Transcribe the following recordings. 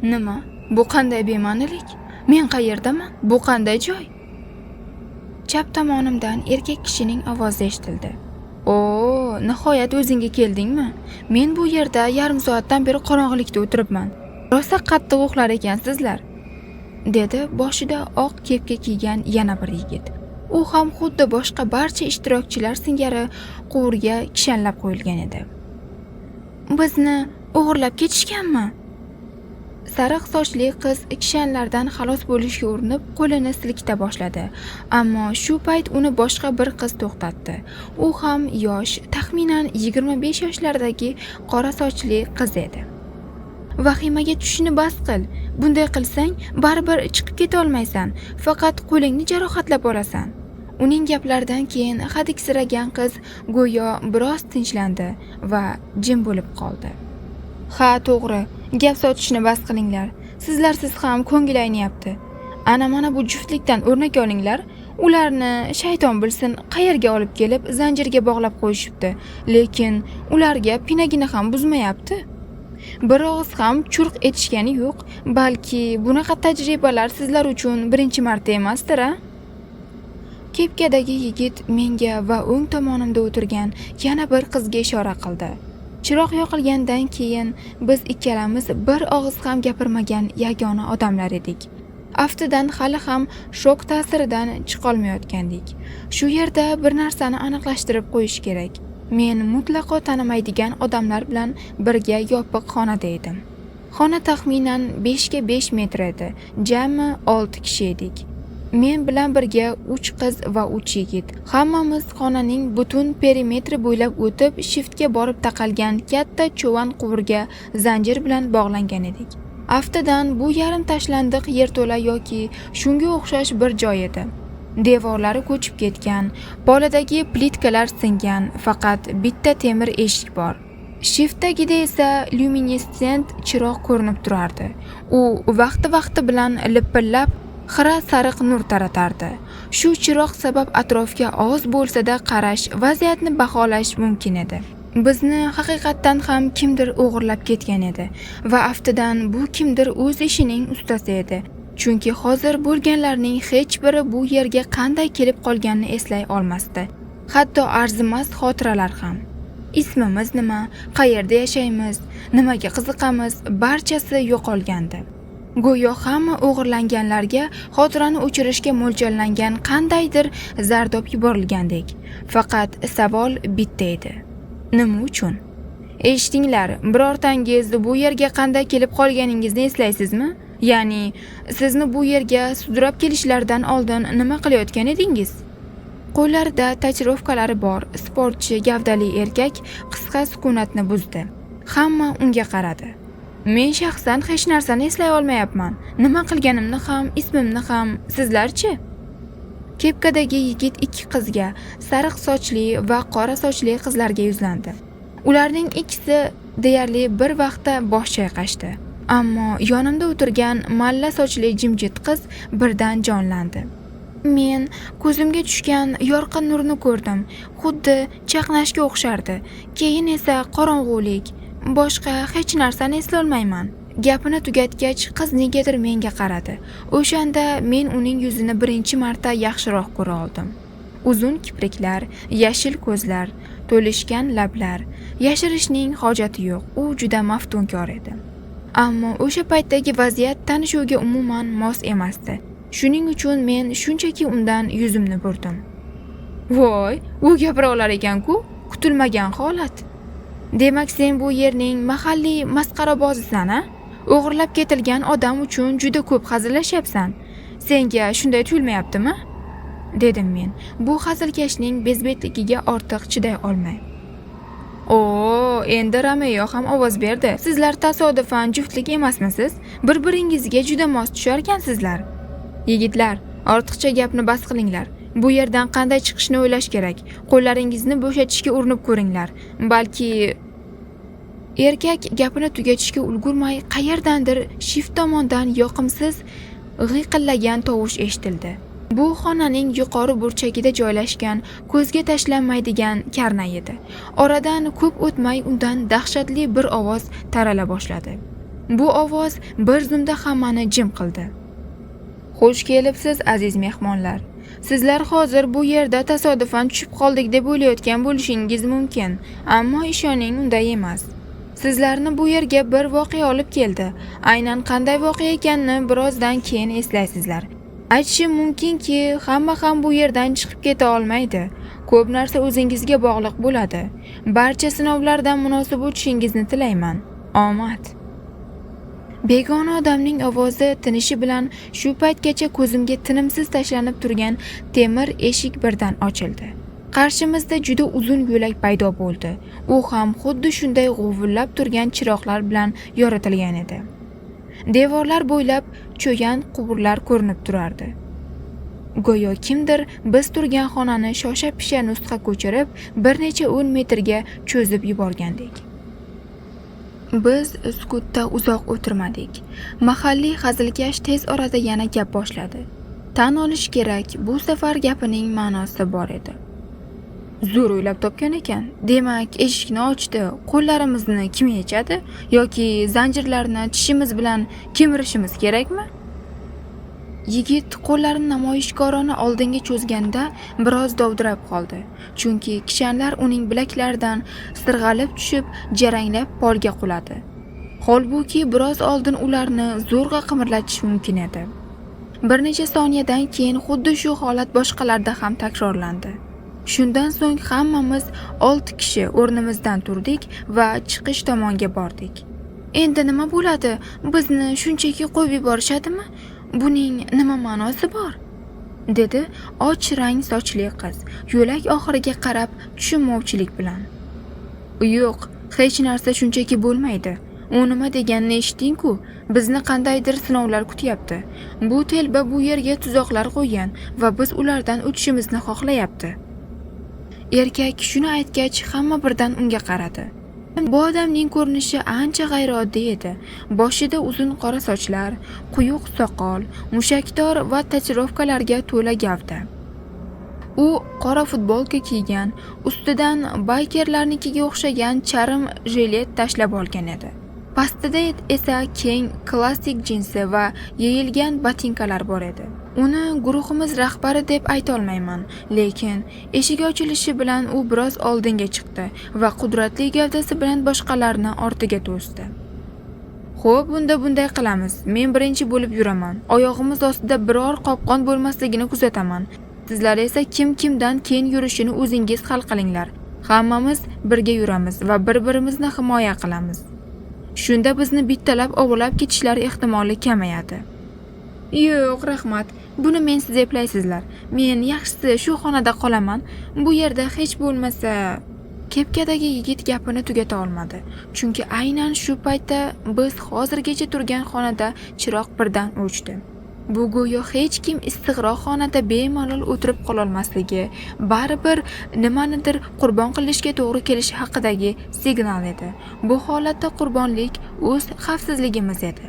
Nima? Bu qanday bema'nilik? Men qayerdaman? Bu qanday joy? Chap tomonimdan erkak kishining ovozi eshitildi. "Oo, nihoyat o'zingga keldingmi? Men bu yerda yarim soatdan beri qorong'ilikda o'tiribman. Rosa qattiq uxlar ekansizlar", dedi boshida oq kepka kiygan yana bir yigit. U ham xuddi boshqa barcha ishtirokchilar singari quvurga kishanlab qo'yilgan edi. "Bizni o'g'irlab ketishganmi?" Sariq sochli qiz kishanlardan xalos bo'lishga urinib qo'lini silkita boshladi, ammo shu payt uni boshqa bir qiz to'xtatdi. U ham yosh, taxminan 25 yoshlardagi qora sochli qiz edi. "Vahimaga tushishni bas qil. Bunday qilsang, baribir chiqib keta olmaysan. Faqat qo'lingni jarohatlab olasan." Uning gaplaridan keyin hadiksiragan qiz go'yo biroz tinchlandi va jim bo'lib qoldi. "Ha, to'g'ri. Gap sotishni bas qilinglar. Sizlarsiz ham ko'ngil aynayapti. Mana bu juftlikdan o'rnak olinglar. Ularni shayton bilsin qayerga olib kelib zanjirga bog'lab qo'yishibdi, lekin ularga pinagini ham buzmayapti. Bir og'iz ham churq etishgani yo'q. Balki bunaqa tajribalar sizlar uchun birinchi marta emasdir-a?" Kepkadagi yigit menga va o'ng tomonimda o'tirgan yana bir qizga ishora qildi. Chiroq yoqilgandan keyin biz ikkalamiz bir og'iz ham gapirmagan yagona odamlar edik. Aftidan hali ham shok ta'siridan chiqolmayotgandik. Shu yerda bir narsani aniqlashtirib qo'yish kerak. Men mutlaqo tanimaydigan odamlar bilan birga yopiq xonada edim. Xona taxminan 5 ga 5 metr edi. Jami 6 kishi edik. Men bilan birga 3 qiz va 3 yigit. Hammamiz xonaning butun perimetri bo'ylab o'tib, shiftga borib taqalgan katta cho'van quvurga zanjir bilan bog'langan edik. Aftidan bu yarim tashlandiq yerto'la yoki shunga o'xshash bir joy edi. Devorlari ko'chib ketgan, poladagi plitkalar singan, faqat bitta temir eshik bor. Shiftdagida esa lyuminessent chiroq ko'rinib turardi. U vaqti bilan lipillab xira sariq nur taratardi. Shu chiroq sabab atrofga oz bo'lsa-da qarash, vaziyatni baholash mumkin edi. Bizni haqiqatdan ham kimdir o'g'irlab ketgan edi va aftidan bu kimdir o'z ishining ustasi edi. Chunki hozir bo'lganlarning hech biri bu yerga qanday kelib qolganini eslay olmasdi. Hatto arzimas xotiralar ham. Ismimiz nima, qayerda yashaymiz, nimaga qiziqamiz, barchasi yo'qolgandi. Go'yo hamma o'g'irlanganlarga xotirani o'chirishga mo'ljallangan qandaydir zardob yuborilgandek. Faqat savol bitta edi. Nima uchun? Eshitinglar, birortangiz bu yerga qanday kelib qolganingizni eslaysizmi? Ya'ni, sizni bu yerga sudrab kelishlaridan oldin nima qilayotgan edingiz? Qo'llarida tachirovkalari bor sportchi gavdali erkak qisqa sukunatni buzdi. Hamma unga qaradi. Men shaxsan hech narsani eslay olmayapman. Nima qilganimni ham, ismimni ham, sizlarchi? Kepkadagi yigit ikki qizga, sariq sochli va qora sochli qizlarga yuzlandi. Ularning ikkisi deyarli bir vaqtda bosh chayqashdi. Ammo yonimda o'tirgan malla sochli jimjit qiz birdan jonlandi. Men ko'zimga tushgan yorqin nurni ko'rdim. Xuddi chaqnashga o'xshardi. Keyin esa qorong'ulik. Boshqa hech narsani eslolmayman. Gapini tugatgach, qiz negadir menga qaradi. O'shanda men uning yuzini birinchi marta yaxshiroq ko'ra oldim. Uzun kipriklar, yashil ko'zlar, to'lishgan lablar. Yashirishning hojati yo'q. U juda maftunkor edi. Ammo o'sha paytdagi vaziyat tanishuvga umuman mos emasdi. Shuning uchun men shunchaki undan yuzimni burdim. Voy, u gapira olar ekan-ku, kutilmagan holat. Demak, sen bu yerning mahalliy masqarabozisan-a? O'g'irlab ketilgan odam uchun juda ko'p hazillashyapsan. Senga shunday tuyulmayaptimi? Dedim men. Bu hazilkashning bezbetligiga ortiq chiday olmay. Endi Romeo ham ovoz berdi. Sizlar tasodifan juftlik emasmisiz? Bir-biringizga juda mos tushar ekansizlar. Yigitlar, ortiqcha gapni bas qilinglar. Bu yerdan qanday chiqishni o'ylash kerak. Qo'llaringizni bo'shatishga urinib ko'ringlar. Balki erkak gapini tugatishga ulgurmay qayerdandir shift tomondan yoqimsiz g'iyqillagan tovush eshitildi. Bu xonaning yuqori burchagida joylashgan, ko'zga tashlanmaydigan karnay edi. Oradan ko'p o'tmay undan dahshatli bir ovoz tarala boshladi. Bu ovoz bir zumda hammani jim qildi. Xush kelibsiz aziz mehmonlar. Sizlar hozir bu yerda tasodifan tushib qoldik deb o'ylayotgan bo'lishingiz mumkin, ammo ishoning unday emas. Sizlarni bu yerga bir voqea olib keldi. Aynan qanday voqea ekanini birozdan keyin eslaysizlar. Aytishim mumkinki, hamma ham bu yerdan chiqib keta olmaydi. Ko'p narsa o'zingizga bog'liq bo'ladi. Barcha sinovlardan munosib o'tishingizni tilayman. Omad. Begona odamning ovozi tinishi bilan shu paytgacha ko'zimga tinimsiz tashlanib turgan temir eshik birdan ochildi. Qarshimizda juda uzun yo'lak paydo bo'ldi. U ham xuddi shunday g'uvullab turgan chiroqlar bilan yoritilgan edi. Devorlar bo'ylab cho'yan quburlar ko'rinib turardi. Go'yo kimdir biz turgan xonani shosha-pisha nusxa ko'chirib, bir necha 10 metrga cho'zib yuborgandek. Biz sukutda uzoq o'tirmadik. Mahalliy hazilkash tez orada yana gap boshladi. Tan olish kerak, bu safar gapining ma'nosi bor edi. Zo'r o'ylab topgan ekan. Demak, eshikni ochdi. Qo'llarimizni kim yechadi yoki zanjirlarni tishimiz bilan kemirishimiz kerakmi? Yigit qo'llarini namoyishkorona oldinga cho'zganda biroz dovdirab qoldi. Chunki kishanlar uning bilaklaridan sirg'alib tushib, jaranglab polga quladi. Holbuki biroz oldin ularni zo'rg'a qimirlatish mumkin edi. Bir necha soniyadan keyin xuddi shu holat boshqalarda ham takrorlandi. Shundan so'ng hammamiz 6 kishi o'rnimizdan turdik va chiqish tomonga bordik. Endi nima bo'ladi? Bizni shunchaki qo'yib yuborishadimi? Buning nima ma'nosi bor? Dedi och rang sochli qiz, yo'lak oxiriga qarab tushunmovchilik bilan. Yo'q, hech narsa shunchaki bo'lmaydi. U nima deganini eshitding-ku, bizni qandaydir sinovlar kutyapti. Bu telba bu yerga tuzoqlar qo'ygan va biz ulardan o'tishimizni xohlayapti. Erkak shuni aytgach, hamma birdan unga qaradi. Bu odamning ko'rinishi ancha g'ayrioddiy edi. Boshida uzun qora sochlar, quyuq soqol, mushakdor va tatuirovkalarga to'la gavda. U qora futbolka kiygan, ustidan baykerlarnikiga o'xshagan charm jilet tashlab olgan edi. Pastida esa keng klassik jinsi va yeyilgan botinkalar bor edi. Uni guruhimiz rahbari deb ayta olmayman, lekin eshik ochilishi bilan u biroz oldinga chiqdi va qudratli gavdasi bilan boshqalarni ortiga to'sdi. Xo'p, bunday qilamiz. Men birinchi bo'lib yuraman. Oyog'imiz ostida biror qopqon bo'lmasligini kuzataman. Sizlar esa kim-kimdan keyin yurishini o'zingiz hal qilinglar. Hammamiz birga yuramiz va bir-birimizni himoya qilamiz. Shunda bizni bittalab ovlab ketishlari ehtimoli kamayadi. Yo'q, rahmat. Buni men siz eplaysizlar. Men yaxshisi shu xonada qolaman. Bu yerda hech bo'lmasa... Kepkadagi yigit gapini tugata olmadi. Chunki aynan shu paytda biz hozirgacha turgan xonada chiroq birdan o'chdi. Bu go'yo hech kim istig'roq xonada bemalol o'tirib qololmasligi, baribir nimanidir qurbon qilishga to'g'ri kelishi haqidagi signal edi. Bu holatda qurbonlik o'z xavfsizligimiz edi.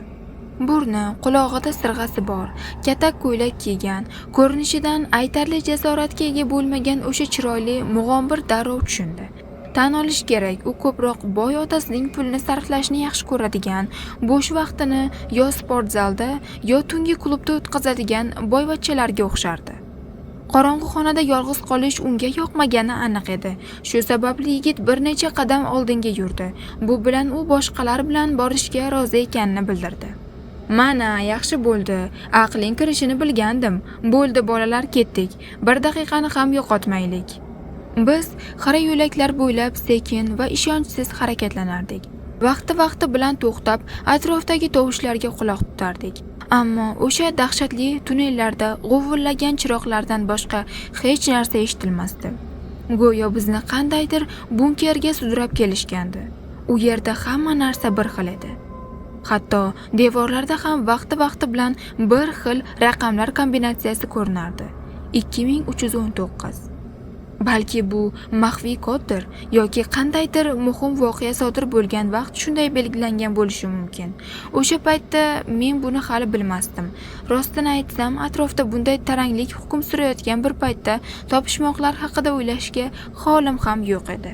Burni, qulog'ida sirg'asi bor, katak ko'ylak kiygan, ko'rinishidan aytarli jasoratga ega bo'lmagan o'sha chiroyli mug'ombir darrov tushundi. Tan olish kerak, u ko'proq boy otasining pulini sarflashni yaxshi ko'radigan, bo'sh vaqtini yo sport zalda, yo tungi klubda o'tkazadigan boyvachchalarga o'xshardi. Qorong'u xonada yolg'iz qolish unga yoqmagani aniq edi. Shu sababli yigit bir necha qadam oldinga yurdi. Bu bilan u boshqalar bilan borishga rozi ekanini bildirdi. Mana, yaxshi bo'ldi. Aqling kirishini bilgandim. Bo'ldi bolalar, ketdik. Bir daqiqani ham yo'qotmaylik. Biz xira yo'laklar bo'ylab sekin va ishonchsiz harakatlanardik. Vaqti bilan to'xtab, atrofdagi tovushlarga quloq tutardik. Ammo o'sha dahshatli tunnellarda g'uvillagan chiroqlardan boshqa hech narsa eshitilmasdi. Go'yo bizni qandaydir bunkerga sudrab kelishgandi. U yerda hamma narsa bir xil edi. Hatto devorlarda ham vaqti bilan bir xil raqamlar kombinatsiyasi ko'rinardi. 2319. Balki bu maxfiy koddir yoki qandaydir muhim voqea sodir bo'lgan vaqt shunday belgilangan bo'lishi mumkin. O'sha paytda men buni hali bilmasdim. Rostini aytsam, atrofda bunday taranglik hukm surayotgan bir paytda topishmoqlar haqida o'ylashga holim ham yo'q edi.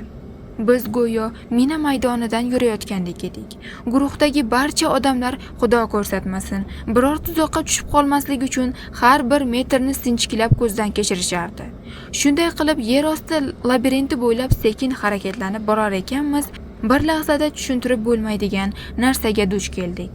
Biz go'yo mina maydonidan yurayotgandek edik. Guruhdagi barcha odamlar, Xudo ko'rsatmasin, biror tuzoqqa tushib qolmaslik uchun har bir metrni sinchiklab ko'zdan kechirishardi. Shunday qilib yer osti labirinti bo'ylab sekin harakatlanib borar ekanmiz, bir lahzada tushuntirib bo'lmaydigan narsaga duch keldik.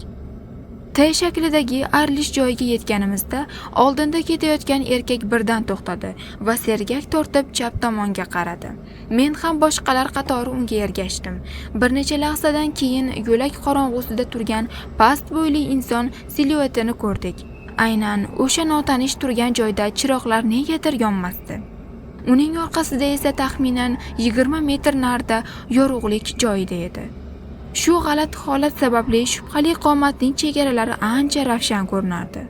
T shaklidagi arilish joyiga yetganimizda oldinda ketayotgan erkak birdan to'xtadi va sergak tortib chap tomonga qaradi. Men ham boshqalar qatori unga ergashdim. Bir necha lahzadan keyin yo'lak qorong'usida turgan past bo'yli inson siluetini ko'rdik. Aynan o'sha notanish turgan joyda chiroqlar negadir yonmasdi. Uning orqasida esa taxminan 20 metr narida yorug'lik joyida edi. Shu g'alati holat sababli shubhali qomatning chegaralari ancha ravshan ko'rinardi.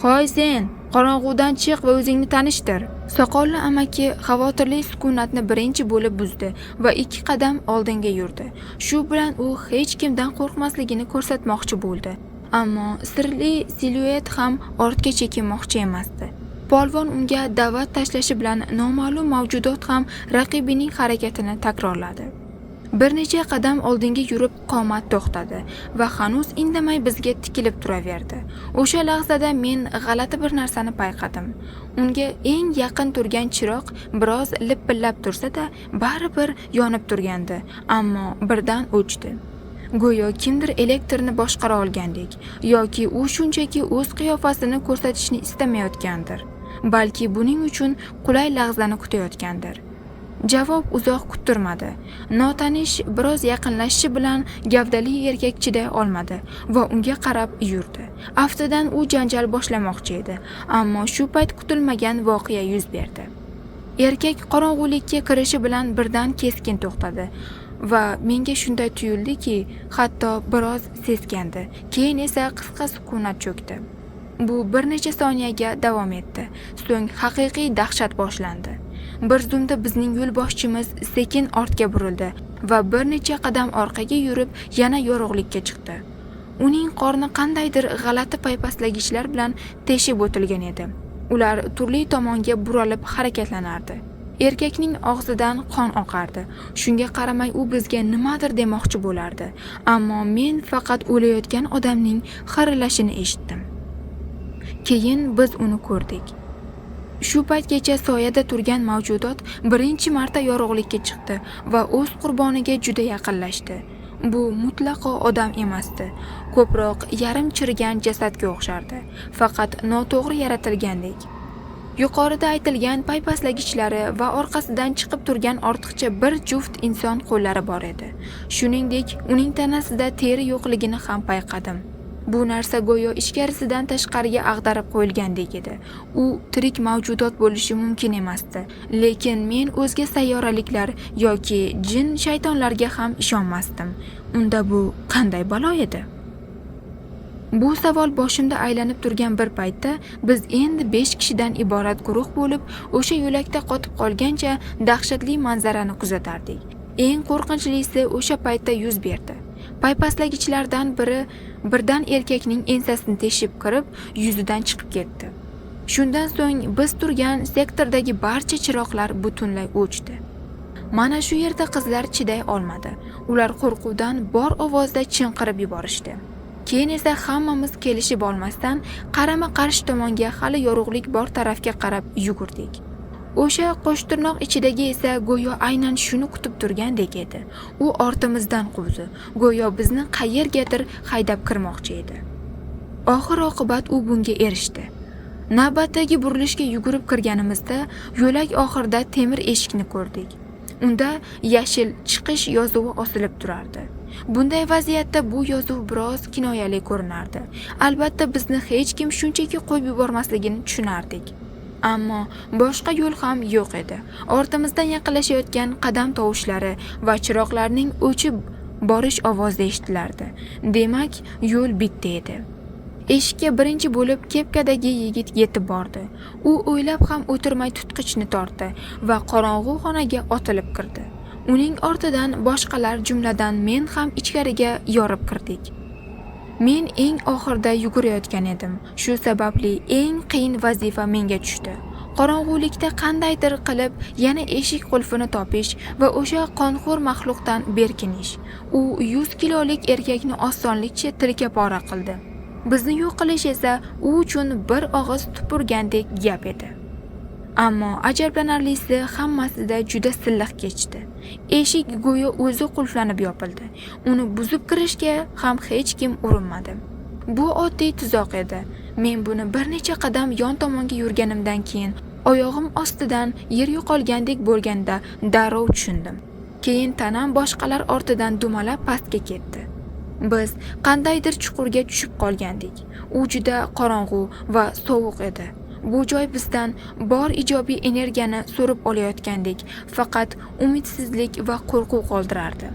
"Hoy sen, qorong'udan chiq va o'zingni tanishtir." Soqolli amaki xavotirli sukunatni birinchi bo'lib buzdi va 2 qadam oldinga yurdi. Shu bilan u hech kimdan qo'rqmasligini ko'rsatmoqchi bo'ldi, ammo sirli siluet ham ortga chekinmoqchi emasdi. Polvon unga da'vat tashlashi bilan noma'lum mavjudot ham raqibining harakatini takrorladi. Bir necha qadam oldinga yurib qomat to'xtadi va hanuz indamay bizga tikilib turaverdi. O'sha lahzada men g'alati bir narsani payqadim. Unga eng yaqin turgan chiroq biroz lipillab tursa-da, baribir yonib turgandi, ammo birdan o'chdi. Go'yo kimdir elektrni boshqara olgandek, yoki u shunchaki o'z qiyofasini ko'rsatishni istamayotgandir. Balki buning uchun qulay lahzani kutayotgandir. Javob uzoq kuttirmadi. Notanish biroz yaqinlashishi bilan gavdali erkak chiday olmadi va unga qarab yurdi. Aftidan u janjal boshlamoqchi edi, ammo shu payt kutilmagan voqea yuz berdi. Erkak qorong'ulikka kirishi bilan birdan keskin to'xtadi va menga shunday tuyuldiki, hatto biroz seskandi. Keyin esa qisqa sukunat cho'kdi. Bu bir necha soniyaga davom etdi. So'ng haqiqiy dahshat boshlandi. Bir zumda bizning yo'lboshchimiz sekin ortga burildi va bir necha qadam orqaga yurib yana yorug'likka chiqdi. Uning qorni qandaydir g'alati paypastlagichlar bilan teshib o'tilgan edi. Ular turli tomonga buralib harakatlanardi. Erkakning og'zidan qon oqardi. Shunga qaramay u bizga nimadir demoqchi bo'lardi, ammo men faqat o'layotgan odamning xirillashini eshitdim. Keyin biz uni ko'rdik. Shu paytgacha soyada turgan mavjudot birinchi marta yorug'likka chiqdi va o'z qurboniga juda yaqinlashdi. Bu mutlaqo odam emasdi. Ko'proq yarim chirigan jasadga o'xshardi, faqat noto'g'ri yaratilgandek. Yuqorida aytilgan paypastlagiчлari va orqasidan chiqib turgan ortiqcha bir juft inson qo'llari bor edi. Shuningdek, uning tanasida teri yo'qligini ham payqadim. Bu narsa go'yo ichkarisidan tashqariga ag'darib qo'yilgandek edi. U tirik mavjudot bo'lishi mumkin emasdi, lekin men o'zga sayyoraliklar yoki jin shaytonlarga ham ishonmasdim. Unda bu qanday balo edi? Bu savol boshimda aylanib turgan bir paytda biz endi 5 kishidan iborat guruh bo'lib, o'sha yo'lakda qotib qolgancha dahshatli manzarani kuzatardik. Eng qo'rqinchlisi o'sha paytda yuz berdi. Paypastlagichlardan biri birdan erkakning ensasini teshib kirib, yuzidan chiqib ketdi. Shundan so'ng biz turgan sektordagi barcha chiroqlar butunlay o'chdi. Mana shu yerda qizlar chiday olmadi. Ular qo'rquvdan bor ovozda chinqirib yuborishdi. Keyin esa hammamiz kelishib olmasdan qarama-qarshi tomonga hali yorug'lik bor tarafga qarab yugurdik. O'sha qo'shtirnoq ichidagi esa go'yo aynan shuni kutib turgandek edi. U ortimizdan quvdi, go'yo bizni qayergadir haydab kirmoqchi edi. Oxir-oqibat u bunga erishdi. Navbatdagi burilishga yugurib kirganimizda yo'lak oxirida temir eshikni ko'rdik. Unda yashil chiqish yozuvi osilib turardi. Bunday vaziyatda bu yozuv biroz kinoyali ko'rinardi. Albatta bizni hech kim shunchaki qo'yib yubormasligini tushunardik. Ammo boshqa yo'l ham yo'q edi. Ortimizdan yaqinlashayotgan qadam tovushlari va chiroqlarning o'chib borish ovozi eshitilardi. Demak, yo'l bitta edi. Eshikka birinchi bo'lib kepkadagi yigit yetib bordi. U o'ylab ham o'tirmay tutqichni tortdi va qorong'u xonaga otilib kirdi. Uning ortidan boshqalar, jumladan men ham ichkariga yorib kirdik. Men eng oxirda yugurayotgan edim. Shu sababli eng qiyin vazifa menga tushdi. qorong'ulikda qandaydir qilib yana eshik qulfini topish va o'sha qonxo'r maxluqdan berkinish. U 100 kilolik erkakni osonlikcha tilka pora qildi. Bizni yo'q qilish esa u uchun bir og'iz tupurgandek gap edi. Ammo ajablanarlisi hammasida juda silliq kechdi. Eshik go'yo o'zi qulflanib yopildi. Uni buzib kirishga ham hech kim urinmadi. Bu oddiy tuzoq edi. Men buni bir necha qadam yon tomonga yurganimdan keyin oyog'im ostidan yer yo'qolgandek bo'lganda darrov tushundim. Keyin tanam boshqalar ortidan dumalab pastga ketdi. Biz qandaydir chuqurga tushib qolgandik. U juda qorong'u va sovuq edi. Bu joy bizdan bor ijobiy energiyani so'rib olayotgandek, faqat umidsizlik va qo'rquv qoldirardi.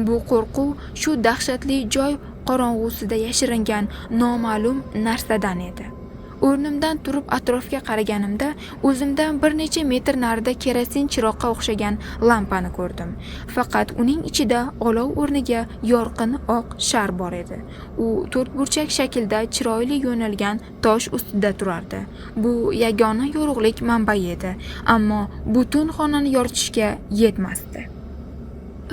Bu qo'rquv shu dahshatli joy qorong'usida yashiringan noma'lum narsadan edi. O'rnimdan turib atrofga qaraganimda o'zimdan bir necha metr narida kerosin chiroqqa o'xshagan lampani ko'rdim. Faqat uning ichida olov o'rniga yorqin oq shar bor edi. U to'rtburchak shaklda chiroyli yo'nilgan tosh ustida turardi. Bu yagona yorug'lik manbai edi, ammo butun xonani yoritishga yetmasdi.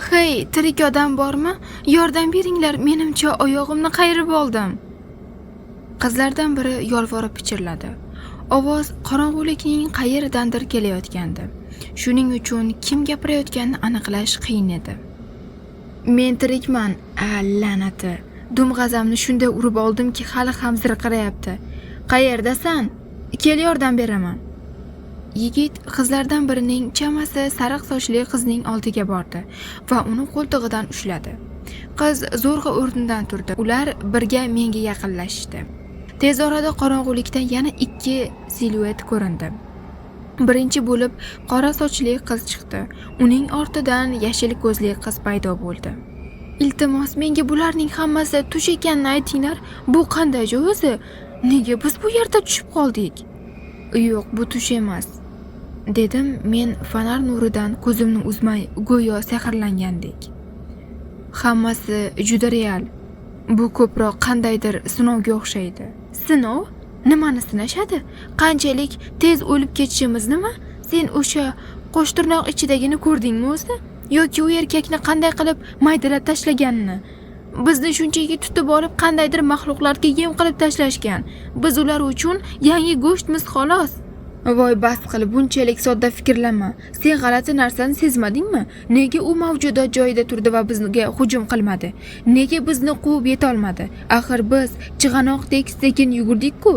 "Hey, tirik odam bormi? Yordam beringlar, menimcha oyog'imni qayirib oldim." Qizlardan biri yolvorib pichirladi. Ovoz qorong'ulikning qayeridandir kelayotgandi. Shuning uchun kim gapirayotganini aniqlash qiyin edi. "Men tirikman, la'nati. Dum g'azamni shunday urib oldimki, hali ham zirqirayapti. Qayerdasan? Kel, yordam beraman." Yigit qizlardan birining chamasi sariq sochli qizning oldiga bordi va uni qo'ltig'idan ushladi. Qiz zo'rg'a o'rnidan turdi. Ular birga menga yaqinlashdi. Tez orada qorong'ulikda yana ikki siluet ko'rindi. Birinchi bo'lib qora sochli qiz chiqdi. Uning ortidan yashil ko'zli qiz paydo bo'ldi. "Iltimos, menga bularning hammasi tush ekanini aytinglar. Bu qanday joy o'zi? Nega biz bu yerda tushib qoldik?" "Yo'q, bu tush emas", dedim men fonar nuridan ko'zimni uzmay go'yo sehrlangandek. "Hammasi juda real. Bu ko'proq qandaydir sinovga o'xshaydi." "Sinov? Nimani sinashadi? Qanchalik tez o'lib ketishimiznimi? Sen o'sha qo'shtirnoq ichidagini ko'rdingmi o'zi? Yoki u erkakni qanday qilib maydalab tashlaganini? Bizni shunchaki tutib olib qandaydir maxluqlarga yem qilib tashlashgan. Biz ular uchun yangi go'shtmiz xolos." "Voy, bas qil, bunchalik sodda fikrlama. Sen g'alati narsani sezmadingmi? Nega u mavjudot joyida turdi va bizga hujum qilmadi? Nega bizni quvib yeta olmadi? Axir biz chig'anoqdek sekin yugurdik-ku."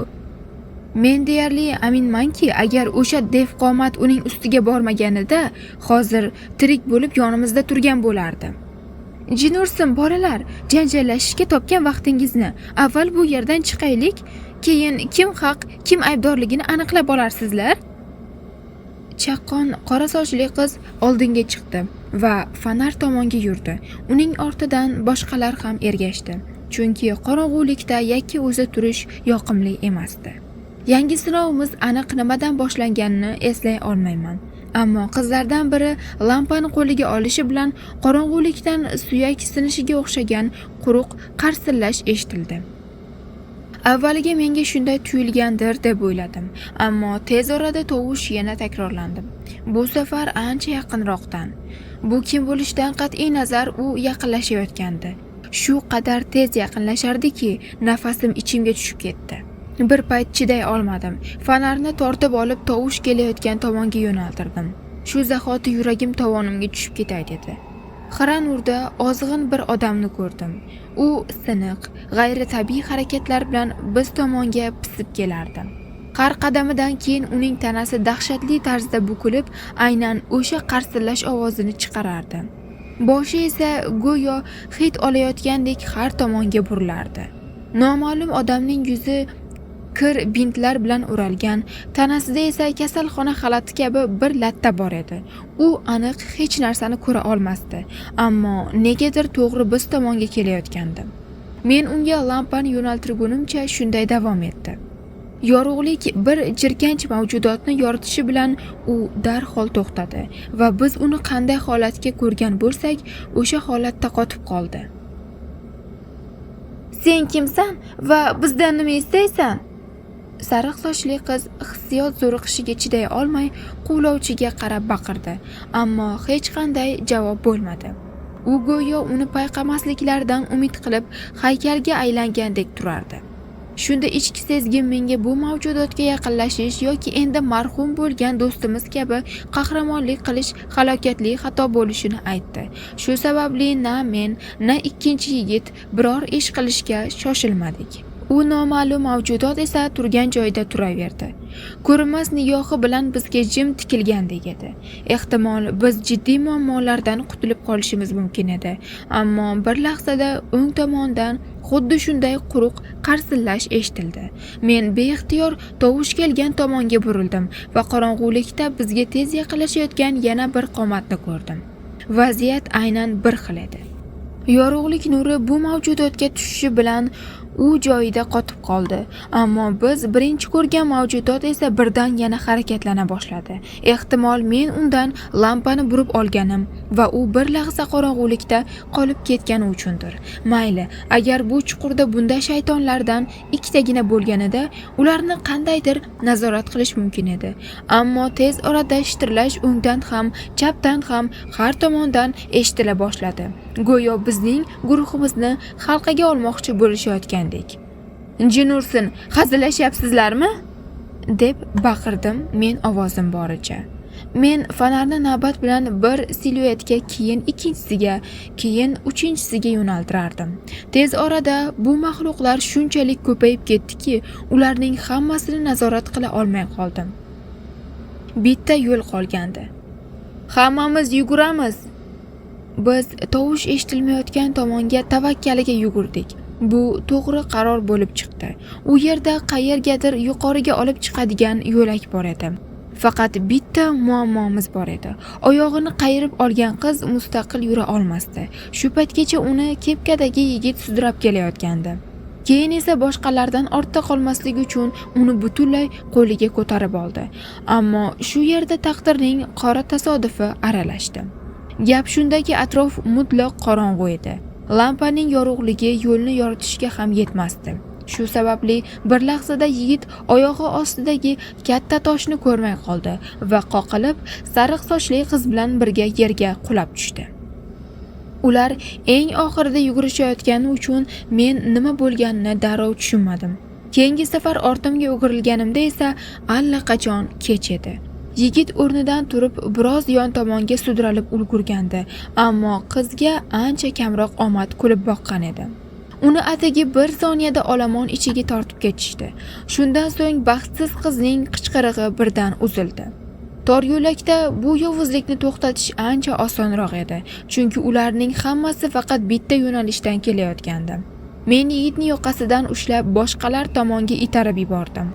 Men deyarli aminmanki, agar o'sha dev qomat uning ustiga bormaganida, hozir tirik bo'lib yonimizda turgan bo'lardi. "Jin ursin bolalar, janjallashishga topgan vaqtingizni. Avval bu yerdan chiqaylik, keyin kim haq, kim aybdorligini aniqlab olarsizlar." Chaqqon qora sochli qiz oldinga chiqdi va fonar tomonga yurdi. Uning ortidan boshqalar ham ergashdi. Chunki qorong'ulikda yakka o'zi turish yoqimli emasdi. Yangi sinovimiz aniq nimadan boshlanganini eslay olmayman. Ammo qizlardan biri lampani qo'liga olishi bilan qorong'ulikdan suyak sinishiga o'xshagan quruq qarsillash eshitildi. Avvaliga menga shunday tuyulgandir deb o'yladim, ammo tez orada tovush yana takrorlandi. Bu safar ancha yaqinroqdan. Bu kim bo'lishidan qat'iy nazar u yaqinlashayotgandi. Shu qadar tez yaqinlashardiki, nafasim ichimga tushib ketdi. Bir payt chiday olmadim. Fonarni tortib olib tovush kelayotgan tomonga yo'naltirdim. Shu zahoti yuragim tovonimga tushib ketay dedi. Xira nurda ozg'in bir odamni ko'rdim. U siniq, g'ayritabiiy harakatlar bilan biz tomonga pisib kelardi. Har qadamidan keyin uning tanasi dahshatli tarzda bukilib, aynan o'sha qarsillash ovozini chiqarardi. Boshi esa go'yo hid olayotgandek har tomonga burilardi. Noma'lum odamning yuzi kir bintlar bilan o'ralgan, tanasida esa kasalxona xalati kabi bir latta bor edi. U aniq hech narsani ko'ra olmasdi, ammo negadir to'g'ri biz tomonga kelayotgandi. Men unga lampani yo'naltirgunimcha shunday davom etdi. Yorug'lik bir jirkanch mavjudotni yoritishi bilan u darhol to'xtadi va biz uni qanday holatga ko'rgan bo'lsak, o'sha holatda qotib qoldi. "Sen kimsan va bizdan nima istaysan?" Sariq sochli qiz hissiyot zo'riqishiga chiday olmay quvlovchiga qarab baqirdi, ammo hech qanday javob bo'lmadi. U go'yo uni payqamasliklaridan umid qilib haykalga aylangandek turardi. Shunda ichki sezgim menga bu mavjudotga yaqinlashish yoki endi marhum bo'lgan do'stimiz kabi qahramonlik qilish halokatli xato bo'lishini aytdi. Shu sababli na men, na ikkinchi yigit biror ish qilishga shoshilmadik. U noma'lum mavjudot esa turgan joyida turaverdi. Ko'rinmas nigohi bilan bizga jim tikilgandek edi. Ehtimol biz jiddiy muammolardan qutulib qolishimiz mumkin edi, ammo bir lahzada o'ng tomondan xuddi shunday quruq qarsillash eshitildi. Men beixtiyor tovush kelgan tomonga burildim va qorong'ulikda bizga tez yaqinlashayotgan yana bir qomatni ko'rdim. Vaziyat aynan bir xil edi. Yorug'lik nuri bu mavjudotga tushishi bilan u joyida qotib qoldi, ammo biz birinchi ko'rgan mavjudot esa birdan yana harakatlana boshladi. Ehtimol men undan lampani burib olganim va u bir lahza qorong'ulikda qolib ketgani uchundir. Mayli, agar bu chuqurda bunday shaytonlardan ikkitagina bo'lganida ularni qandaydir nazorat qilish mumkin edi. Ammo tez orada shitirlash o'ngdan ham, chapdan ham har tomondan eshitila boshladi. Go'yo bizning guruhimizni halqaga olmoqchi bo'lishayotgandek. "Jin ursin, hazillashyapsizlarmi?" deb baqirdim men ovozim boricha. Men fonarni navbat bilan bir siluetga, keyin ikkinchisiga, keyin uchinchisiga yo'naltirardim. Tez orada bu maxluqlar shunchalik ko'payib ketdiki, ularning hammasini nazorat qila olmay qoldim. Bitta yo'l qolgandi. "Hammamiz yuguramiz." Biz tovush eshitilmayotgan tomonga tavakkaliga yugurdik. Bu to'g'ri qaror bo'lib chiqdi. U yerda qayergadir yuqoriga olib chiqadigan yo'lak bor edi. Faqat bitta muammomiz bor edi. Oyog'ini qayirib olgan qiz mustaqil yura olmasdi. Shu paytgacha uni kepkadagi yigit sudrab kelayotgandi. Keyin esa boshqalardan ortda qolmaslik uchun uni butunlay qo'liga ko'tarib oldi. Ammo shu yerda taqdirning qora tasodifi aralashdi. Gap shundaki, atrof mutlaq qorong'u edi. Lampaning yorug'ligi yo'lni yoritishga ham yetmasdi. Shu sababli bir lahzada yigit oyog'i ostidagi katta toshni ko'rmay qoldi va qoqilib sariq sochli qiz bilan birga yerga qulab tushdi. Ular eng oxirida yugurishayotgani uchun men nima bo'lganini darrov tushunmadim. Keyingi safar ortimga o'girilganimda esa allaqachon kech edi. Yigit o'rnidan turib biroz yon tomonga sudralib ulgurgandi, ammo qizga ancha kamroq omad kulib boqqan edi. Uni atigi bir soniyada olomon ichiga tortib ketishdi. Shundan so'ng baxtsiz qizning qichqirig'i birdan uzildi. Tor yo'lakda bu yovuzlikni to'xtatish ancha osonroq edi, chunki ularning hammasi faqat bitta yo'nalishdan kelayotgandi. Men yigitni yoqasidan ushlab boshqalar tomonga itarib yubordim.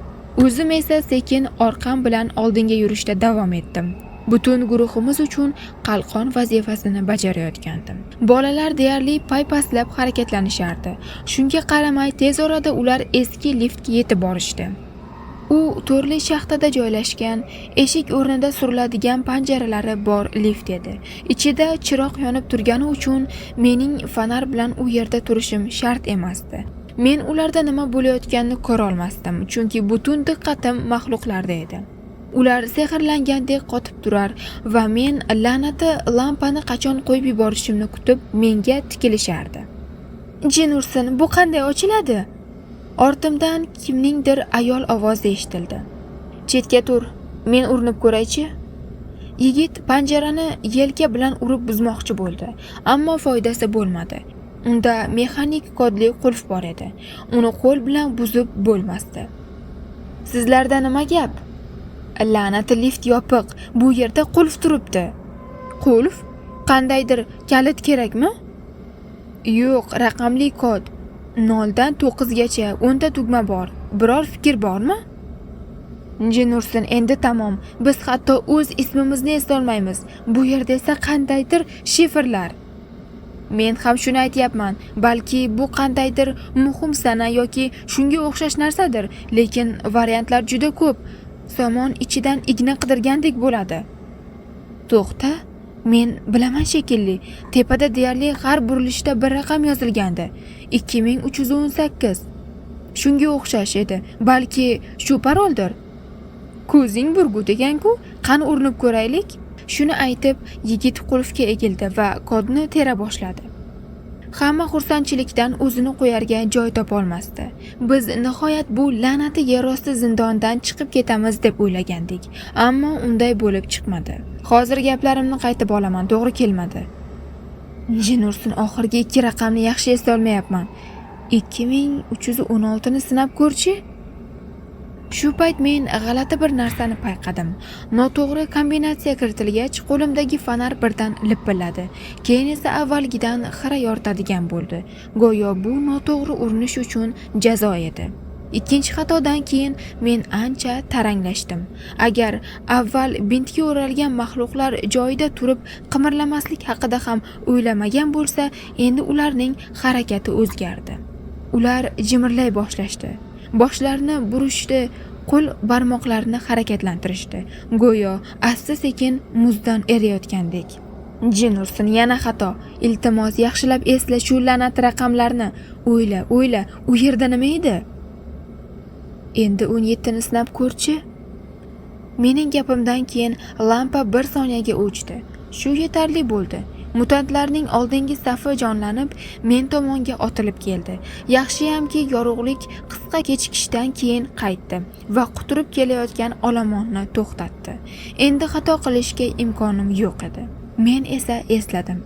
O'zim esa sekin orqam bilan oldinga yurishda davom etdim. Butun guruhimiz uchun qalqon vazifasini bajarayotgandim. Bolalar deyarli paypaslab harakatlanishardi. Shunga qaramay tez orada ular eski liftga yetib borishdi. U turli shaxtada joylashgan, eshik o'rnida suriladigan panjaralari bor lift edi. Ichida chiroq yonib turgani uchun mening fonar bilan u yerda turishim shart emasdi. Men ularda nima bo'layotganini ko'ra olmasdim, chunki butun diqqatim maxluqlarda edi. Ular sehrlangandek qotib turar va men la'nati lampani qachon qo'yib yuborishimni kutib menga tikilishardi. "Jin ursin, bu qanday ochiladi?" Ortimdan kimningdir ayol ovozi eshitildi. "Chetga tur, men urinib ko'raychi." Yigit panjarani yelka bilan urib buzmoqchi bo'ldi, ammo foydasi bo'lmadi. Unda mexanik kodli qulf bor edi. Uni qo'l bilan buzib bo'lmasdi. "Sizlarda nima gap?" "La'nati lift yopiq. Bu yerda qulf turibdi." "Qulf? Qandaydir kalit kerakmi?" "Yo'q, raqamli kod. 0 dan 9 gacha 10 ta tugma bor. Biror fikr bormi?" "Jin ursin, endi tamom. Biz hatto o'z ismimizni eslolmaymiz. Bu yerda esa qandaydir shifrlar." "Men ham shuni aytyapman. Balki bu qandaydir muhim sana yoki shunga o'xshash narsadir, lekin variantlar juda ko'p. Somon ichidan igna qidirgandek bo'ladi." "To'xta, men bilaman shekilli. Tepada deyarli har burilishda bir raqam yozilgandi. 2318. Shunga o'xshash edi. Balki shu paroldir. Ko'zing burgut ekan-ku, qani urinib ko'raylik. Shuni aytib, yigit qulfga egildi va kodni tera boshladi. Hamma xursandchilikdan o'zini qo'yarga joy topolmasdi. Biz nihoyat bu la'nati yerosti zindondan chiqib ketamiz deb o'ylagandik, ammo unday bo'lib chiqmadi. Hozir gaplarimni qaytib olaman, to'g'ri kelmadi. Jin ursin, oxirgi 2 raqamni yaxshi esla olmayapman. 2316 ni sinab ko'rchi? Shu payt men g'alati bir narsani payqadim. Noto'g'ri kombinatsiya kiritilgach, qo'limdagi fonar birdan lipilladi. Keyin esa avvalgidan xira yoritadigan bo'ldi. Go'yo bu noto'g'ri urinish uchun jazo edi. Ikkinchi xatodan keyin men ancha taranglashdim. Agar avval bintga o'ralgan maxluqlar joyida turib qimirlamaslik haqida ham o'ylamagan bo'lsa, endi ularning harakati o'zgardi. Ular jimirlay boshlashdi. Boshlarini burishdi, qo'l barmoqlarini harakatlantirishdi. Go'yo asta-sekin muzdan eriyotgandek. Jin ursin, yana xato. Iltimos, yaxshilab esla shu la'nat raqamlarni. O'yla, u yerda nima edi? Endi 17 ni sinab ko'rchi? Mening gapimdan keyin lampa 1 soniyaga o'chdi. Shu yetarli bo'ldi. Mutantlarning oldingi safi jonlanib, men tomonga otilib keldi. Yaxshiyamki yorug'lik qisqa kechikishdan keyin qaytdi va quturib kelayotgan olomonni to'xtatdi. Endi xato qilishga imkonim yo'q edi. Men esa esladim.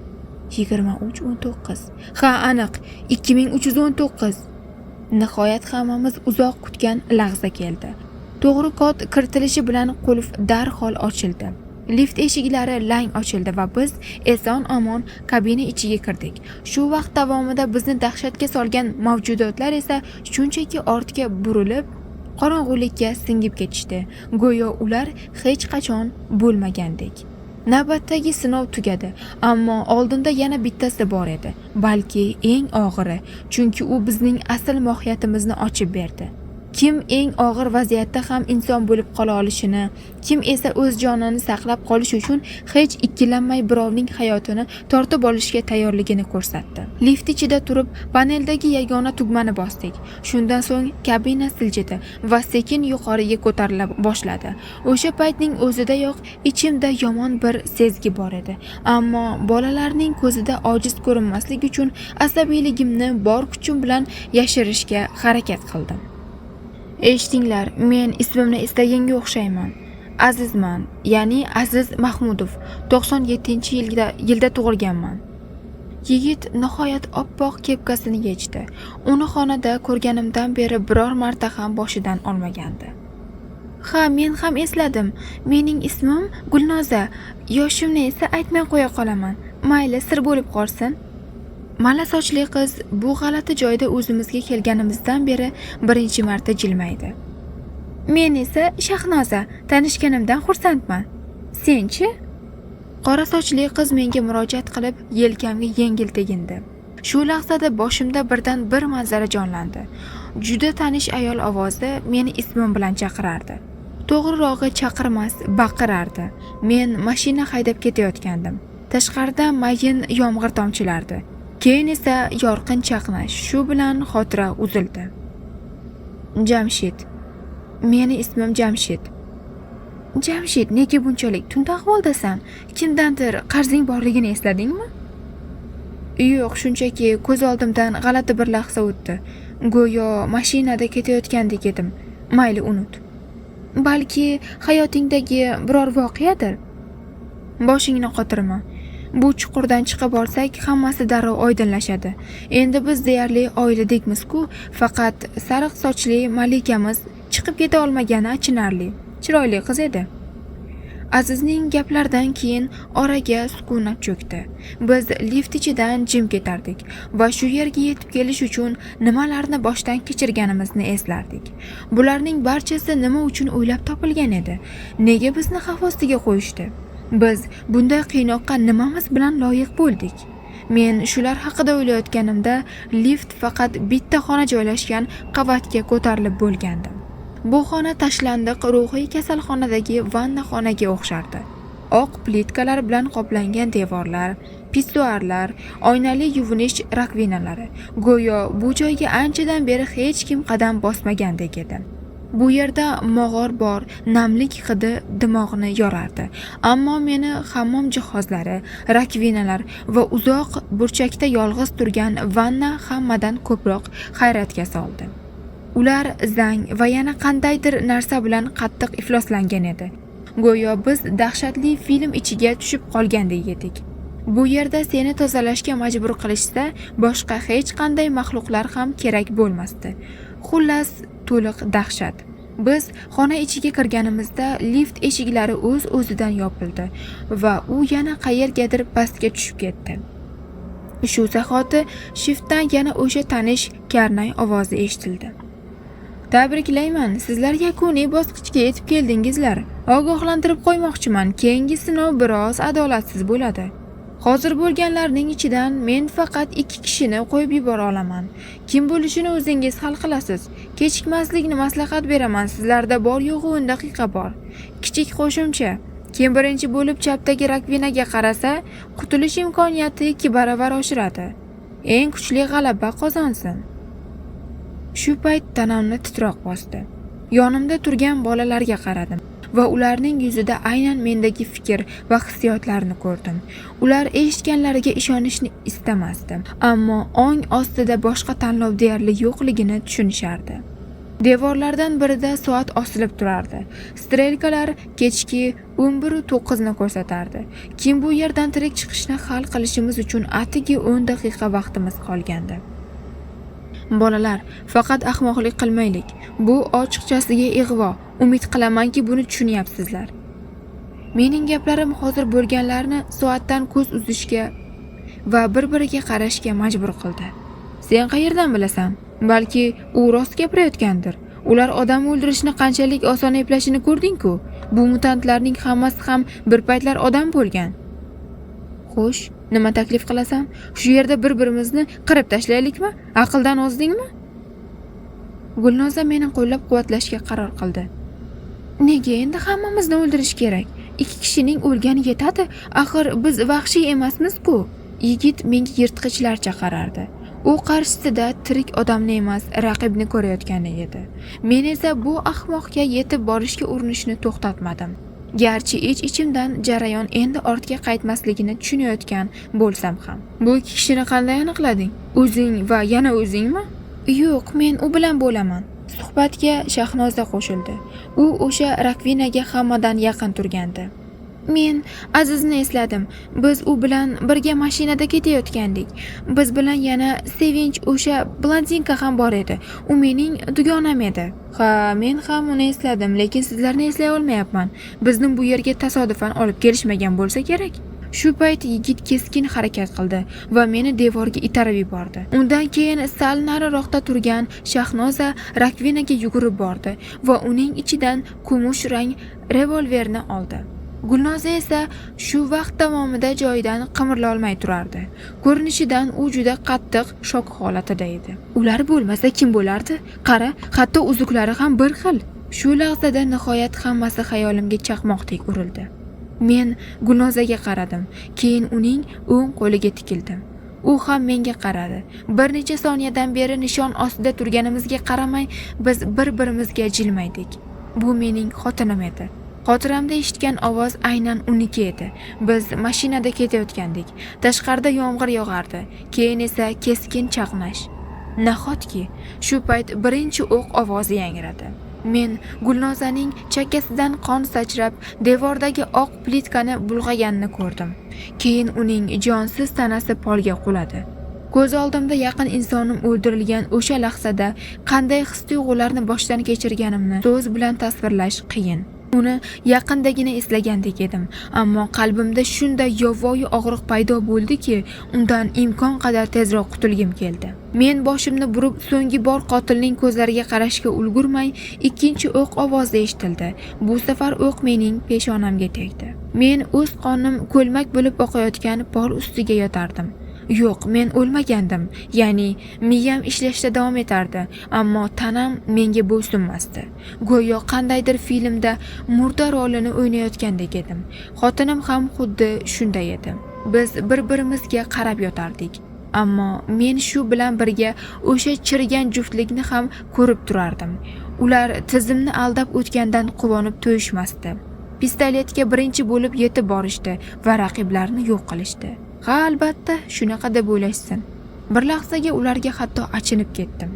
2319. Ha, aniq, 2319. Nihoyat hammamiz uzoq kutgan lahza keldi. To'g'ri kod kiritilishi bilan qulf darhol ochildi. Lift eshiklari lang ochildi va biz eson-omon kabina ichiga kirdik. Shu vaqt davomida bizni dahshatga solgan mavjudotlar esa shunchaki ortga burilib, qorong'ulikka singib ketishdi. Go'yo ular hech qachon bo'lmagandek. Navbatdagi sinov tugadi, ammo oldinda yana bittasi bor edi. Balki eng og'iri, chunki u bizning asl mohiyatimizni ochib berdi. Kim eng og'ir vaziyatda ham inson bo'lib qola olishini, kim esa o'z jonini saqlab qolish uchun hech ikkilanmay birovning hayotini tortib olishga tayyorligini ko'rsatdi. Lift ichida turib, paneldagi yagona tugmani bosdik. Shundan so'ng kabina siljidi va sekin yuqoriga ko'tarila boshladi. O'sha paytning o'zidayoq ichimda yomon bir sezgi bor edi. Ammo bolalarning ko'zida ojiz ko'rinmaslik uchun asabiyligimni bor kuchim bilan yashirishga harakat qildim. Eshitinglar, men ismimni eslaganga o'xshayman. Azizman, ya'ni Aziz Mahmudov. 97-yilda tug'ilganman. Yigit nihoyat oppoq kepkasini yechdi. Uni xonada ko'rganimdan beri biror marta ham boshidan olmagandi. Ha, men ham esladim. Mening ismim Gulnoza. Yoshimni esa aytmay qo'ya qolaman. Mayli, sir bo'lib qolsin. Malla sochli qiz bu g'alati joyda o'zimizga kelganimizdan beri birinchi marta jilmaydi. Men esa Shahnoza, tanishganimdan xursandman. Senchi? Qora sochli qiz menga murojaat qilib, yelkamga yengil tegindi. Shu lahzada boshimda birdan bir manzara jonlandi. Juda tanish ayol ovozi meni ismim bilan chaqirardi. To'g'rirog'i chaqirmas, baqirardi. Men mashina haydab ketayotgandim. Tashqarida mayin yomg'ir tomchilardi. Keyin esa yorqin chaqnash, shu bilan xotira uzildi. Jamshid. Meni ismim Jamshid. Jamshid, nega bunchalik tunda ahvoldasan? Kimdandir qarzing borligini esladingmi? Yo'q, shunchaki ko'z oldimdan g'alati bir lahza o'tdi. Go'yo mashinada ketayotgandek edim. Mayli, unut. Balki hayotingdagi biror voqeadir. Boshingni qotirma. Bu chuqurdan chiqib olsak, hammasi darrov oydinlashadi. Endi biz deyarli oiladekmiz-ku, faqat sariq sochli malikamiz chiqib keta olmagani achinarli. Chiroyli qiz edi. Azizning gaplaridan keyin oraga sukunat cho'kdi. Biz lift ichidan jim ketardik va shu yerga yetib kelish uchun nimalarni boshdan kechirganimizni eslardik. Bularning barchasi nima uchun o'ylab topilgan edi? Nega bizni xavf ostiga qo'yishdi? Biz bunday qiynoqqa nimamiz bilan loyiq bo'ldik? Men shular haqida o'ylayotganimda lift faqat bitta xona joylashgan qavatga ko'tarilib bo'lgandim. Bu xona tashlandiq ruhiy kasalxonadagi vanna xonaga o'xshardi. Oq plitkalar bilan qoplangan devorlar, pissuarlar, oynali yuvinish rakvinalari. Go'yo bu joyga anchadan beri hech kim qadam bosmagandek edi. Bu yerda mog'or bor, namlik hidi dimog'ni yorardi. Ammo meni hammom jihozlari, rakvinalar va uzoq burchakda yolg'iz turgan vanna hammadan ko'proq hayratga soldi. Ular zang va yana qandaydir narsa bilan qattiq ifloslangan edi. Go'yo biz dahshatli film ichiga tushib qolgandek edik. Bu yerda seni tozalashga majbur qilishsa, boshqa hech qanday maxluqlar ham kerak bo'lmasdi. Xullas, to'liq dahshat. Biz xona ichiga kirganimizda lift eshiklari o'z-o'zidan yopildi va u yana qayergadir pastga tushib ketdi. Shu zahoti shiftdan yana o'sha tanish karnay ovozi eshitildi. Tabriklayman, sizlar yakuniy bosqichga yetib keldingizlar. Ogohlantirib qo'ymoqchiman, keyingi sinov biroz adolatsiz bo'ladi. Hozir bo'lganlarning ichidan men faqat 2 kishini qo'yib yubora olaman. Kim bo'lishini o'zingiz hal qilasiz. Kechikmaslikni maslahat beraman. Sizlarda bor yo'g'i 10 daqiqa bor. Kichik qo'shimcha: kim birinchi bo'lib chapdagi rakvinaga qarasa, qutulish imkoniyati 2 baravar oshiradi. Eng kuchli g'alaba qozonsin. Shu payt tanamni titroq bosdi. Yonimda turgan bolalarga qaradim va ularning yuzida aynan mendagi fikr va hissiyotlarni ko'rdim. Ular eshitganlariga ishonishni istamasdi, ammo ong ostida boshqa tanlov deyarli yo'qligini tushunishardi. Devorlardan birida soat osilib turardi. Strelkalar kechki 11:09 ni ko'rsatardi. Kim bu yerdan tirik chiqishni hal qilishimiz uchun atigi 10 daqiqa vaqtimiz qolgandi. Bolalar, faqat ahmoqlik qilmaylik. Bu ochiqchasiga ig'vo. Umid qilamanki, buni tushunyapsizlar. Mening gaplarim hozir bo'lganlarni soatdan ko'z uzishga va bir-biriga qarashga majbur qildi. Sen qayerdan bilasan? Balki u rost gapirayotgandir. Ular odam o'ldirishni qanchalik oson eplashini ko'rding-ku. Bu mutantlarning hammasi ham bir paytlar odam bo'lgan. Xo'sh, nima taklif qilasan? Shu yerda bir-birimizni qirib tashlaylikmi? Aqldan ozdingmi? Gulnoza meni qo'llab-quvvatlashga qaror qildi. Nega endi hammamizni o'ldirish kerak? 2 kishining o'lgani yetadi. Axir biz vahshiy emasmiz-ku. Yigit menga yirtqichlarcha qarardi. U qarshisida tirik odamni emas, raqibni ko'rayotgan edi. Men esa bu ahmoqqa yetib borishga urinishni to'xtatmadim. Garchi ich-ichimdan jarayon endi ortga qaytmasligini tushunayotgan bo'lsam ham. Bu 2 kishini qanday aniqlading? O'zing va yana o'zingmi? Yo'q, men u bilan bo'laman. Suhbatga Shahnoza qo'shildi. U o'sha rakvinaga hammadan yaqin turgandi. Men Azizni esladim. Biz u bilan birga mashinada ketayotgandik. Biz bilan yana Sevinch, o'sha blondinka ham bor edi. U mening dugonam edi. Ha, men ham uni esladim, lekin sizlarni eslay olmayapman. Bizni bu yerga tasodifan olib kelishmagan bo'lsa kerak. Shu payt yigit keskin harakat qildi va meni devorga itarib yubordi. Undan keyin sal nariroqda turgan Shahnoza rakvinaga yugurib bordi va uning ichidan kumush rang revolverni oldi. Gulnoza esa shu vaqt davomida joyidan qimirla olmay turardi. Ko'rinishidan u juda qattiq shok holatida edi. Ular bo'lmasa kim bo'lardi? Qara, hatto uzuklari ham bir xil. Shu lahzada nihoyat hammasi xayolimga chaqmoqdek urildi. Men Gulnozaga qaradim, keyin uning o'ng qo'liga tikildim. U ham menga qaradi. Bir necha soniyadan beri nishon ostida turganimizga qaramay, biz bir-birimizga jilmaydik. Bu mening xotinim edi. Xotiramda eshitgan ovoz aynan uniki edi. Biz mashinada ketayotgandik. Tashqarida yomg'ir yog'ardi. Keyin esa keskin chaqnash. Nahotki, shu payt birinchi o'q ovozi yangradi. Men Gulnozaning chakkasidan qon sachrab, devordagi oq plitkani bulg'aganini ko'rdim. Keyin uning jonsiz tanasi polga quladi. Ko'z oldimda yaqin insonim o'ldirilgan o'sha lahzada qanday his-tuyg'ularni boshdan kechirganimni so'z bilan tasvirlash qiyin. Uni yaqindagina eslagandek edim, ammo qalbimda shunday yovvoyi og'riq paydo bo'ldiki, undan imkon qadar tezroq qutulgim keldi. Men boshimni burib, so'nggi bor qotilning ko'zlariga qarashga ulgurmay, ikkinchi o'q ovozi eshitildi. Bu safar o'q mening peshonamga tegdi. Men o'z qonim ko'lmak bo'lib oqayotgan pol ustiga yotardim. Yo'q, men o'lmagandim. Ya'ni miyam ishlashda davom etardi, ammo tanam menga bo'ysunmasdi. Go'yo qandaydir filmda murda rolini o'ynayotgandek edim. Xotinim ham xuddi shunday edi. Biz bir-birimizga qarab yotardik. Ammo men shu bilan birga o'sha chirigan juftlikni ham ko'rib turardim. Ular tizimni aldab o'tgandan quvonib to'yishmasdi. Pistoletga birinchi bo'lib yetib borishdi va raqiblarni yo'q qilishdi. Ha, albatta, shunaqa deb o'ylashsin. Bir lahzaga ularga hatto achinib ketdim.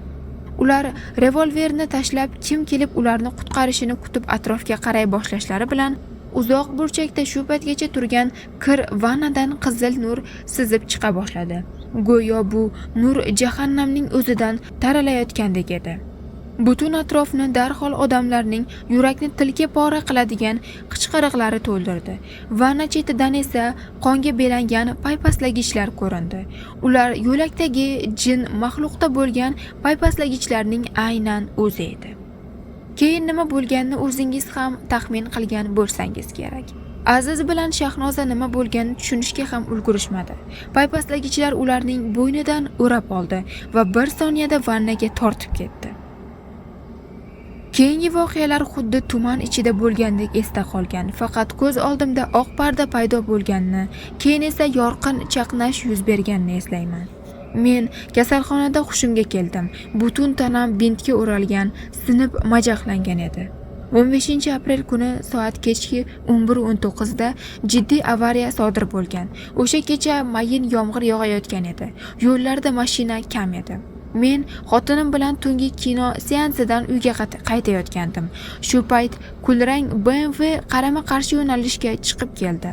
Ular revolverni tashlab, kim kelib ularni qutqarishini kutib atrofga qaray boshlashlari bilan uzoq burchakda shu paytgacha turgan kir vannadan qizil nur sizib chiqa boshladi. Go'yo bu nur jahannamning o'zidan taralayotgandek edi. Butun atrofni darhol odamlarning yurakni tilka pora qiladigan qichqiriqlari to'ldirdi. Vanna chetidan esa qonga belangan paypaslagichlar ko'rindi. Ular yo'lakdagi jin maxluqda bo'lgan paypaslagichlarning aynan o'zi edi. Keyin nima bo'lganini o'zingiz ham taxmin qilgan bo'lsangiz kerak. Aziz bilan Shahnoza nima bo'lganini tushunishga ham ulgurishmadi. Paypaslagichlar ularning bo'ynidan o'rab oldi va bir soniyada vannaga tortib ketdi. Keyingi voqealar xuddi tuman ichida bo'lgandek esda qolgan. Faqat ko'z oldimda oq parda paydo bo'lganini, keyin esa yorqin chaqnash yuz berganini eslayman. Men kasalxonada hushimga keldim. Butun tanam bintga o'ralgan, sinib majaqlangan edi. 15-aprel kuni soat kechki 11:19 da jiddiy avariya sodir bo'lgan. O'sha kecha mayin yomg'ir yog'ayotgan edi. Yo'llarda mashina kam edi. Men xotinim bilan tungi kino seansidan uyga qaytayotgandim. Shu payt kulrang BMW qarama-qarshi yo'nalishga chiqib keldi.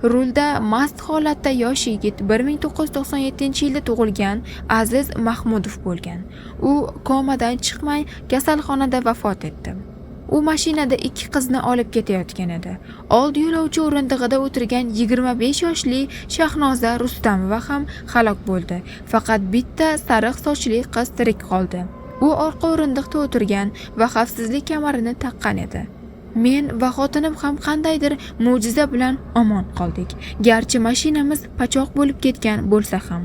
Rulda mast holatda yosh yigit 1997-yilda tug'ilgan Aziz Mahmudov bo'lgan. U komadan chiqmay kasalxonada vafot etdi. U mashinada ikki qizni olib ketayotgan edi. Old yo'lovchi o'rindig'ida o'tirgan 25 yoshli Shahnoza Rustamova ham halok bo'ldi. Faqat bitta sariq sochli qiz tirik qoldi. U orqa o'rindiqda o'tirgan va xavfsizlik kamarini taqqan edi. Men va xotinim ham qandaydir mo'jiza bilan omon qoldik. Garchi mashinamiz pachoq bo'lib ketgan bo'lsa ham.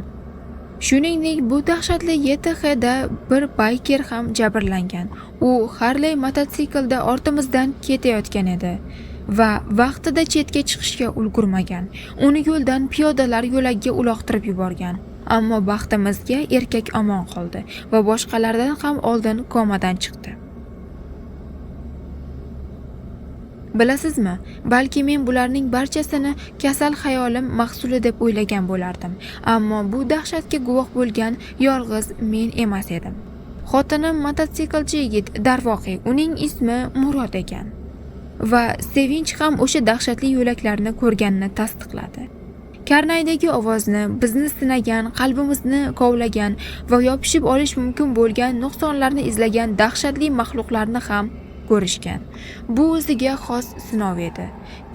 Shuningdek, bu dahshatli YTH da bir bayker ham jabrlangan. U Harley mototsiklda ortimizdan ketayotgan edi va vaqtida chetga chiqishga ulgurmagan. Uni yo'ldan piyodalar yo'lagiga uloqtirib yuborgan. Ammo baxtimizga erkak omon qoldi va boshqalardan ham oldin komadan chiqdi. Bilasizmi, balki men bularning barchasini kasal xayolim mahsuli deb o'ylagan bo'lardim. Ammo bu dahshatga guvoh bo'lgan yolg'iz men emas edim. Xotinim mototsiklchi yigit, darvoqe, uning ismi Murod ekan. Va Sevinch ham o'sha dahshatli yo'laklarni ko'rganini tasdiqladi. Karnaydagi ovozni, bizni sinagan, qalbimizni kovlagan va yopishib olish mumkin bo'lgan nuqsonlarni izlagan dahshatli maxluqlarni ham ko'rishgan. Bu o'ziga xos sinov edi.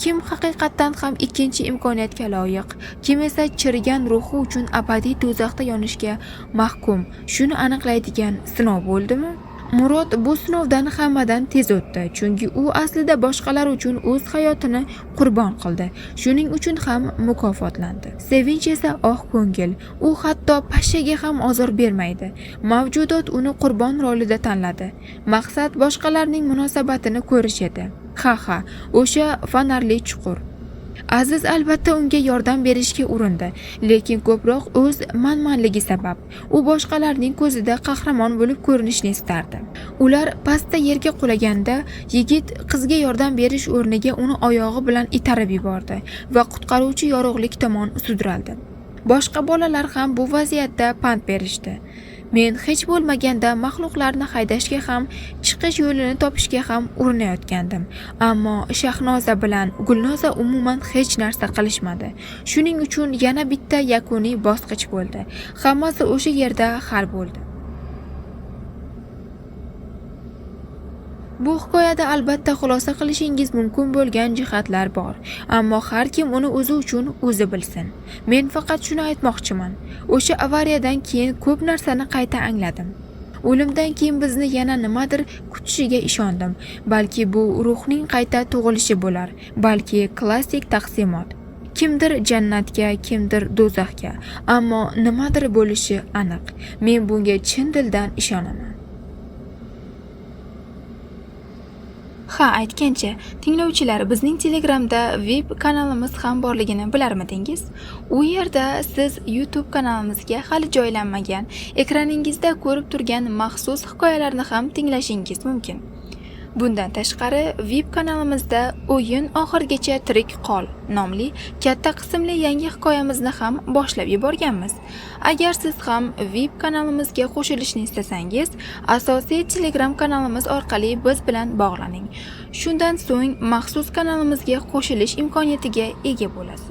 Kim haqiqatdan ham ikkinchi imkoniyatga loyiq, kim esa chirigan ruhi uchun abadiy do'zaxda yonishga mahkum, shuni aniqlaydigan sinov bo'ldimi? Murod bu sinovdan hammadan tez o'tdi, chunki u aslida boshqalar uchun o'z hayotini qurbon qildi. Shuning uchun ham mukofotlandi. Sevinch esa oq ko'ngil, u hatto pashshaga ham ozor bermaydi. Mavjudot uni qurbon rolida tanladi. Maqsad boshqalarning munosabatini ko'rish edi. Ha, o'sha fonarli chuqur. Aziz albatta unga yordam berishga urindi, lekin ko'proq o'z manmanligi sabab u boshqalarning ko'zida qahramon bo'lib ko'rinishni istardi. Ular pastda yerga qulaganda yigit qizga yordam berish o'rniga uni oyog'i bilan itarib yubordi va qutqaruvchi yorug'lik tomon sudraldi. Boshqa bolalar ham bu vaziyatda pand berishdi. Men hech bo'lmaganda maxluqlarni haydashga ham, chiqish yo'lini topishga ham urinayotgandim. Ammo Shahnoza bilan Gulnoza umuman hech narsa qilishmadi. Shuning uchun yana bitta yakuniy bosqich bo'ldi. Hammasi o'sha yerda hal bo'ldi. Bu hikoyada albatta xulosa qilishingiz mumkin bo'lgan jihatlar bor, ammo har kim uni o'zi uchun o'zi bilsin. Men faqat shuni aytmoqchiman. O'sha avariyadan keyin ko'p narsani qayta angladim. O'limdan keyin bizni yana nimadir kutishiga ishondim. Balki bu ruhning qayta tug'ilishi bo'lar, balki klassik taqsimot. Kimdir jannatga, kimdir do'zaxga, ammo nimadir bo'lishi aniq. Men bunga chin dildan ishonaman. Ha, aytgancha, tinglovchilar, bizning Telegramda VIP kanalimiz ham borligini bilarmidingiz? U yerda siz YouTube kanalimizga hali joylanmagan, ekraningizda ko'rib turgan maxsus hikoyalarni ham tinglashingiz mumkin. Bundan tashqari, VIP kanalimizda "O'yin oxirigacha tirik qol" nomli katta qismli yangi hikoyamizni ham boshlab yuborganmiz. Agar siz ham VIP kanalimizga qo'shilishni istasangiz, asosiy Telegram kanalimiz orqali biz bilan bog'laning. Shundan so'ng maxsus kanalimizga qo'shilish imkoniyatiga ega bo'lasiz.